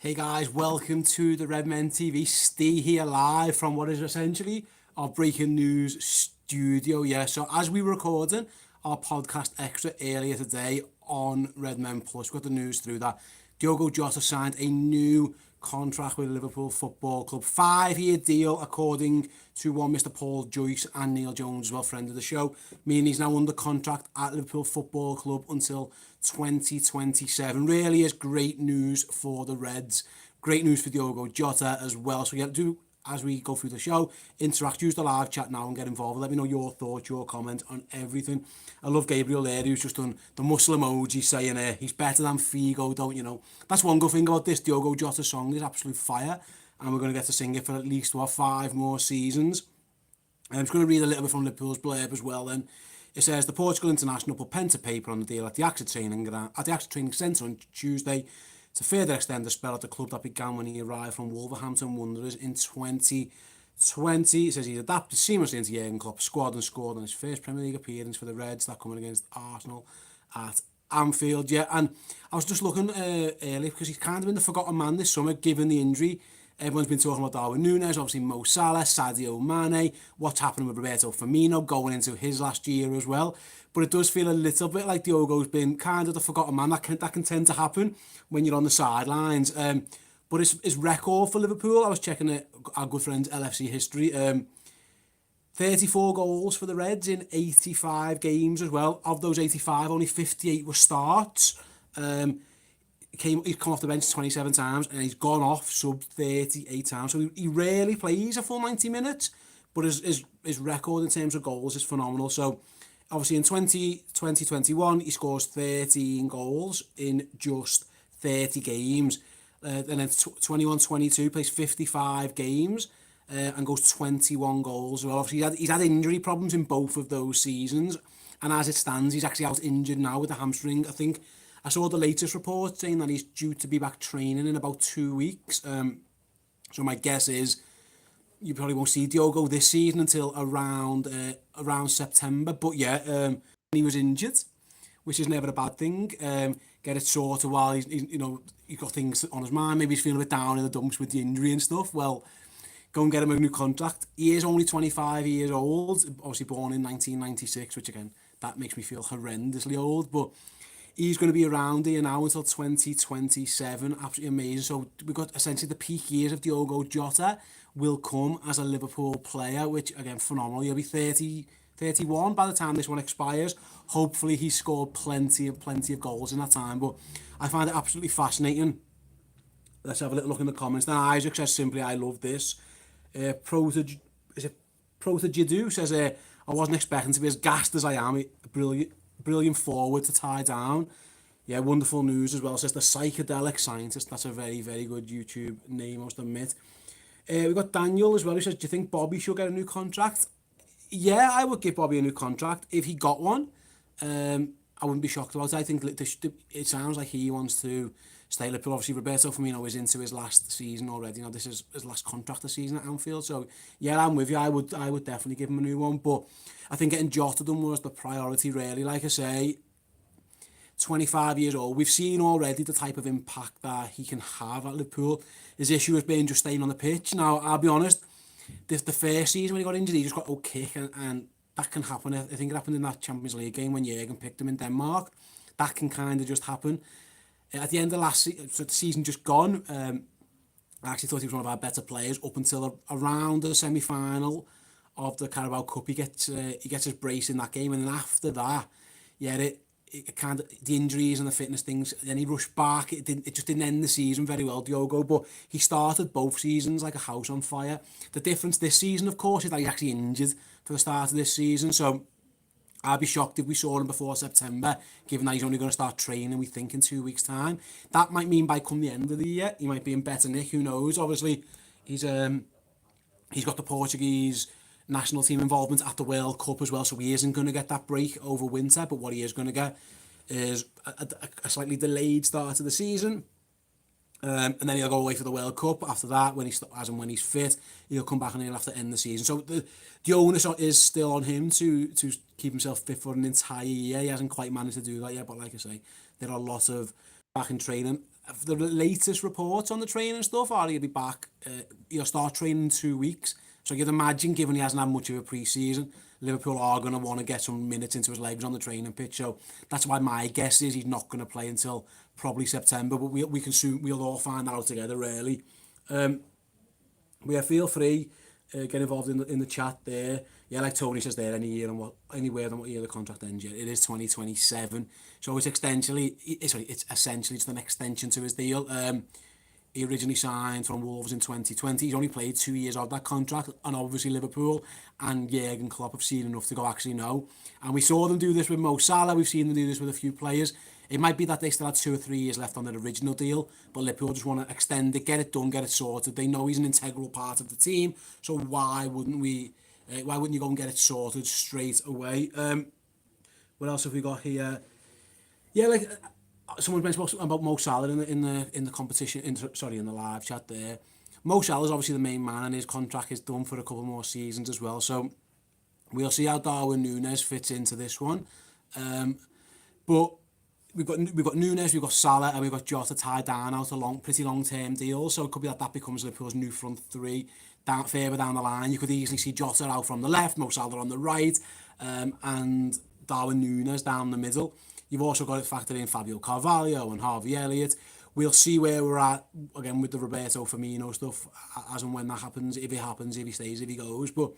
Hey guys, welcome to the Redmen TV. Steve here live from what is essentially our breaking news studio. Yeah, so as we were recording our podcast extra earlier today on Redmen Plus, we got the news through that Diogo Jota signed a new contract with Liverpool Football Club. 5-year deal according to one Mr. Paul Joyce and Neil Jones, as well, friend of the show, meaning he's now under contract at Liverpool Football Club until 2027. Really is great news for the Reds. Great news for Diogo Jota as well. So yeah, do as we go through the show, interact, use the live chat now and get involved. Let me know your thoughts, your comment on everything. I love Gabriel there, who's just done the muscle emoji saying he's better than Figo, don't you know? That's one good thing about this Diogo Jota song, is absolute fire. And we're going to get to sing it for at least 5 more seasons. I'm just going to read a little bit from Liverpool's blurb as well then. It says, the Portugal international put pen to paper on the deal at the AXA training centre on Tuesday to further extend the spell at the club that began when he arrived from Wolverhampton Wanderers in 2020. It says he's adapted seamlessly into Jurgen Klopp's squad and scored on his first Premier League appearance for the Reds, that coming against Arsenal at Anfield. Yeah, and I was just looking earlier because he's kind of been the forgotten man this summer given the injury. Everyone's been talking about Darwin Núñez, obviously Mo Salah, Sadio Mane, what's happening with Roberto Firmino going into his last year as well. But it does feel a little bit like Diogo's been kind of the forgotten man. That can tend to happen when you're on the sidelines. But his record for Liverpool, I was checking our good friend's LFC history. 34 goals for the Reds in 85 games as well. Of those 85, only 58 were starts. He's come off the bench 27 times and he's gone off sub 38 times. So he rarely plays a full 90 minutes, but his record in terms of goals is phenomenal. So obviously in 2021, he scores 13 goals in just 30 games. And then 21-22 plays 55 games and goes 21 goals. Well, obviously he's had injury problems in both of those seasons. And as it stands, he's actually out injured now with the hamstring. I think I saw the latest report saying that he's due to be back training in about 2 weeks. So my guess is you probably won't see Diogo this season until around September. But yeah, he was injured, which is never a bad thing. Get it sorted while he's got things on his mind. Maybe he's feeling a bit down in the dumps with the injury and stuff. Well, go and get him a new contract. He is only 25 years old, obviously born in 1996, which again, that makes me feel horrendously old. But he's going to be around here now until 2027. Absolutely amazing. So we've got essentially the peak years of Diogo Jota will come as a Liverpool player, which again, phenomenal. He'll be 31 by the time this one expires. Hopefully he's scored plenty of goals in that time. But I find it absolutely fascinating. Let's have a little look in the comments. Then Isaac says simply, I love this. Protejadu says, I wasn't expecting to be as gassed as I am. Brilliant forward to tie down. Yeah, wonderful news as well. Says the psychedelic scientist. That's a very, very good YouTube name, I must admit. We've got Daniel as well, who says, do you think Bobby should get a new contract? Yeah, I would give Bobby a new contract if he got one. I wouldn't be shocked about it. I think it sounds like he wants to stay at Liverpool. Obviously, Roberto Firmino is into his last season already. You know, this is his last contract this season at Anfield. So yeah, I'm with you. I would definitely give him a new one. But I think getting Jota done was the priority, really. Like I say, 25 years old. We've seen already the type of impact that he can have at Liverpool. His issue has been just staying on the pitch. Now, I'll be honest, the first season when he got injured, he just got a kick, and that can happen. I think it happened in that Champions League game when Jurgen picked him in Denmark. That can kind of just happen. At the end of last the season just gone, I actually thought he was one of our better players up until around the semi-final of the Carabao Cup. He gets his brace in that game, and then after that, yeah, it kind of the injuries and the fitness things. Then he rushed back. It just didn't end the season very well, Diogo. But he started both seasons like a house on fire. The difference this season, of course, is that he's actually injured for the start of this season. So I'd be shocked if we saw him before September, given that he's only going to start training, we think, in 2 weeks' time. That might mean by come the end of the year, he might be in better nick. Who knows? Obviously, he's got the Portuguese national team involvement at the World Cup as well, so he isn't going to get that break over winter. But what he is going to get is a slightly delayed start to the season. And then he'll go away for the World Cup. After that, when he's fit, he'll come back and he'll have to end the season. So the onus is still on him to keep himself fit for an entire year. He hasn't quite managed to do that yet, but like I say, there are a lot of back in training. The latest reports on the training stuff are he'll be back. He'll start training in 2 weeks. So you'd imagine, given he hasn't had much of a pre-season, Liverpool are going to want to get some minutes into his legs on the training pitch. So that's why my guess is he's not going to play until probably September. But we'll all find that out together, really. Feel free, get involved in the chat there. Yeah, like Tony says there, anywhere than what year the contract ends yet. It is 2027, so it's essentially just an extension to his deal. He originally signed from Wolves in 2020. He's only played 2 years of that contract, and obviously Liverpool and Jurgen Klopp have seen enough to go, actually no. And we saw them do this with Mo Salah. We've seen them do this with a few players. It might be that they still had 2 or 3 years left on their original deal, but Liverpool just want to extend it, get it done, get it sorted. They know he's an integral part of the team, so why wouldn't you go and get it sorted straight away? What else have we got here? Yeah, someone mentioned about Mo Salah in the competition. In the live chat there. Mo Salah is obviously the main man, and his contract is done for a couple more seasons as well. So we'll see how Darwin Núñez fits into this one. But we've got Núñez, we've got Salah, and we've got Jota tied down out a pretty long-term deal. So it could be that becomes Liverpool's new front three. Further down the line, you could easily see Jota out from the left, Mo Salah on the right, and Darwin Núñez down the middle. You've also got to factor in Fabio Carvalho and Harvey Elliott. We'll see where we're at, again, with the Roberto Firmino stuff, as and when that happens, if he stays, if he goes. But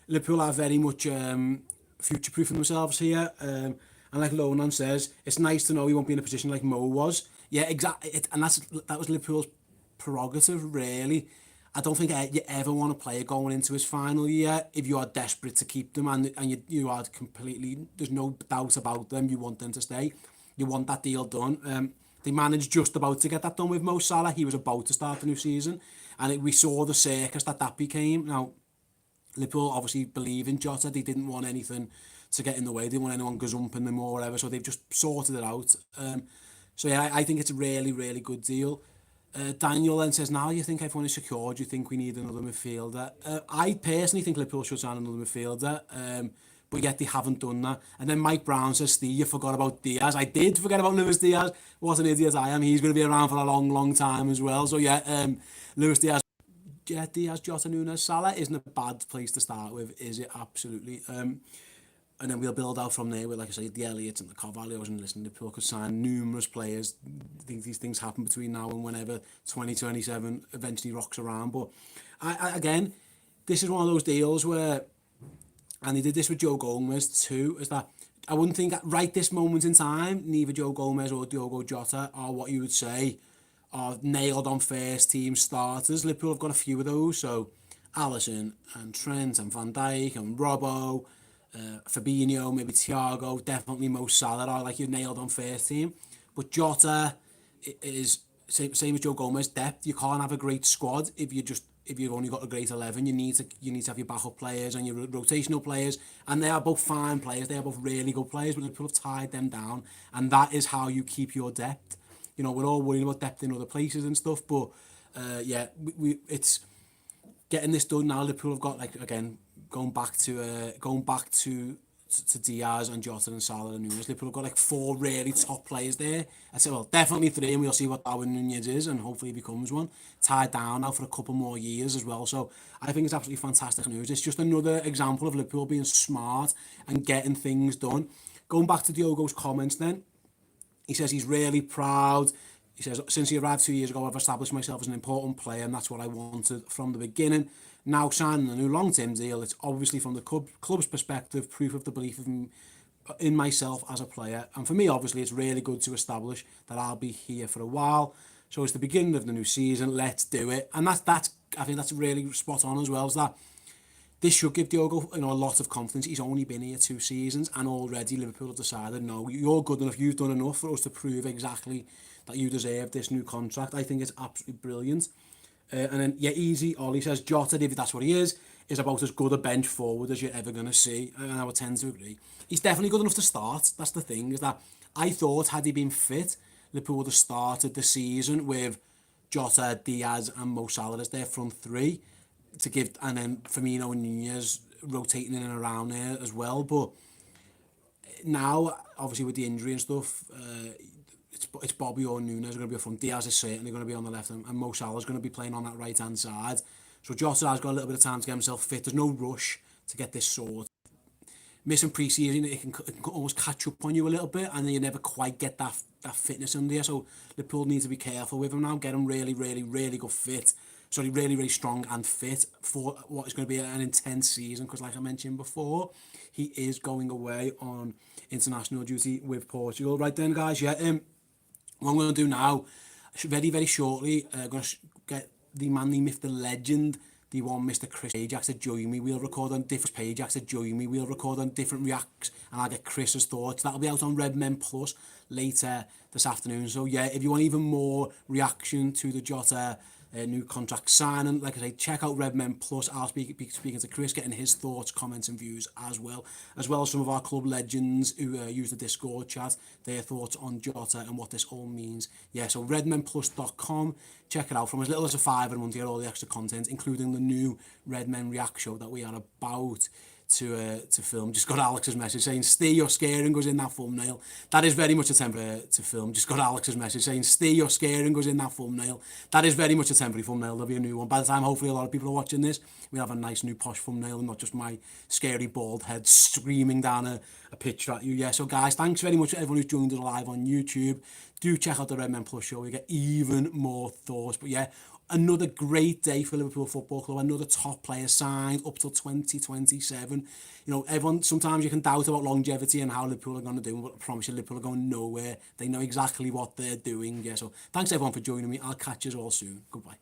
Liverpool are very much future-proofing themselves here. And like Lonan says, it's nice to know he won't be in a position like Mo was. Yeah, exactly. And that was Liverpool's prerogative, really. I don't think you ever want a player going into his final year if you are desperate to keep them and you are completely, there's no doubt about them, you want them to stay. You want that deal done. They managed just about to get that done with Mo Salah. He was about to start the new season, and we saw the circus that became. Now, Liverpool obviously believe in Jota. They didn't want anything to get in the way. They didn't want anyone gazumping them or whatever, so they've just sorted it out. So yeah, I think it's a really, really good deal. Daniel then says, now you think everyone is secured, you think we need another midfielder. I personally think Liverpool should sign another midfielder, but yet they haven't done that. And then Mike Brown says, Steve, you forgot about Diaz. I did forget about Luis Diaz. What an idiot I am. He's going to be around for a long, long time as well. So yeah, Luis Diaz, Jota, Núñez, Salah isn't a bad place to start with, is it? Absolutely. And then we'll build out from there with, like I say, the Elliots and the Carvalhos, and listen, Liverpool could sign numerous players. I think these things happen between now and whenever 2027 eventually rocks around. But again, this is one of those deals where, and they did this with Joe Gomez too, is that I wouldn't think at right this moment in time, neither Joe Gomez or Diogo Jota are what you would say are nailed on first team starters. Liverpool have got a few of those, so Alisson and Trent and Van Dijk and Robbo, Fabinho, maybe Thiago, definitely Mo Salah are like you nailed on first team. But Jota is same as Joe Gomez, depth. You can't have a great squad if you've only got a great 11. You need to have your backup players and your rotational players, and they are both fine players. They are both really good players, but Liverpool have tied them down, and that is how you keep your depth. You know, we're all worried about depth in other places and stuff, but yeah, it's getting this done now. Liverpool have got, like, again, going back to Diaz and Jota and Salah and Núñez. Liverpool have got like 4 really top players there. I say, well, definitely 3, and we'll see what Darwin Núñez is, and hopefully he becomes one. Tied down now for a couple more years as well. So I think it's absolutely fantastic news. It's just another example of Liverpool being smart and getting things done. Going back to Diogo's comments then, he says he's really proud. He says, since he arrived 2 years ago, I've established myself as an important player, and that's what I wanted from the beginning. Now signing a new long-term deal, it's obviously from the club's perspective, proof of the belief in myself as a player. And for me, obviously, it's really good to establish that I'll be here for a while. So it's the beginning of the new season. Let's do it. And that's I think that's really spot on as well, is that this should give Diogo, a lot of confidence. He's only been here 2 seasons, and already Liverpool have decided, no, you're good enough, you've done enough for us to prove exactly that you deserve this new contract. I think it's absolutely brilliant. And then, yeah, easy. Ollie says, Jota, if that's what he is about as good a bench forward as you're ever going to see. And I would tend to agree. He's definitely good enough to start. That's the thing, is that I thought, had he been fit, Liverpool would have started the season with Jota, Diaz and Mo Salah as their front 3 to give, and then Firmino and Núñez rotating in and around there as well. But now, obviously with the injury and stuff, it's Bobby or Nunes are going to be up front. Diaz is certainly going to be on the left, and Mo Salah's going to be playing on that right-hand side. So Jota has got a little bit of time to get himself fit. There's no rush to get this sorted. Missing pre-season, it can almost catch up on you a little bit, and then you never quite get that fitness under you. So Liverpool need to be careful with him now. Get him really, really, really good fit. Sorry, really, really strong and fit for what is going to be an intense season. Because, like I mentioned before, he is going away on international duty with Portugal. Right then, guys. Yeah. What I'm going to do now, very, very shortly, going to get the man, the myth, the legend, the one Mr. Chris Ajax to join me. We'll record on different Ajax to join me. We'll record on different reacts, and I'll get Chris's thoughts. That'll be out on Redmen Plus later this afternoon. So yeah, if you want even more reaction to the Jota new contract signing, like I say, check out Redmen Plus. I'll be speaking to Chris, getting his thoughts, comments and views as well as some of our club legends who use the Discord chat, their thoughts on Jota and what this all means. Yeah, so redmenplus.com, check it out. From as little as £5 a month, you get all the extra content, including the new Redmen React show that we are about to film. Just got Alex's message saying steer your scaring goes in that thumbnail. That is very much a temporary to film. Just got Alex's message saying steer your scaring goes in that thumbnail. That is very much a temporary thumbnail. There'll be a new one by the time hopefully a lot of people are watching this. We have a nice new posh thumbnail and not just my scary bald head screaming down a picture at you. Yeah, so guys, thanks very much to everyone who's joined us live on YouTube. Do check out the Redmen Plus show. We get even more thoughts. But yeah, another great day for Liverpool Football Club. Another top player signed up till 2027. You know, everyone, sometimes you can doubt about longevity and how Liverpool are going to do, but I promise you, Liverpool are going nowhere. They know exactly what they're doing. Yeah, so thanks everyone for joining me. I'll catch you all soon. Goodbye.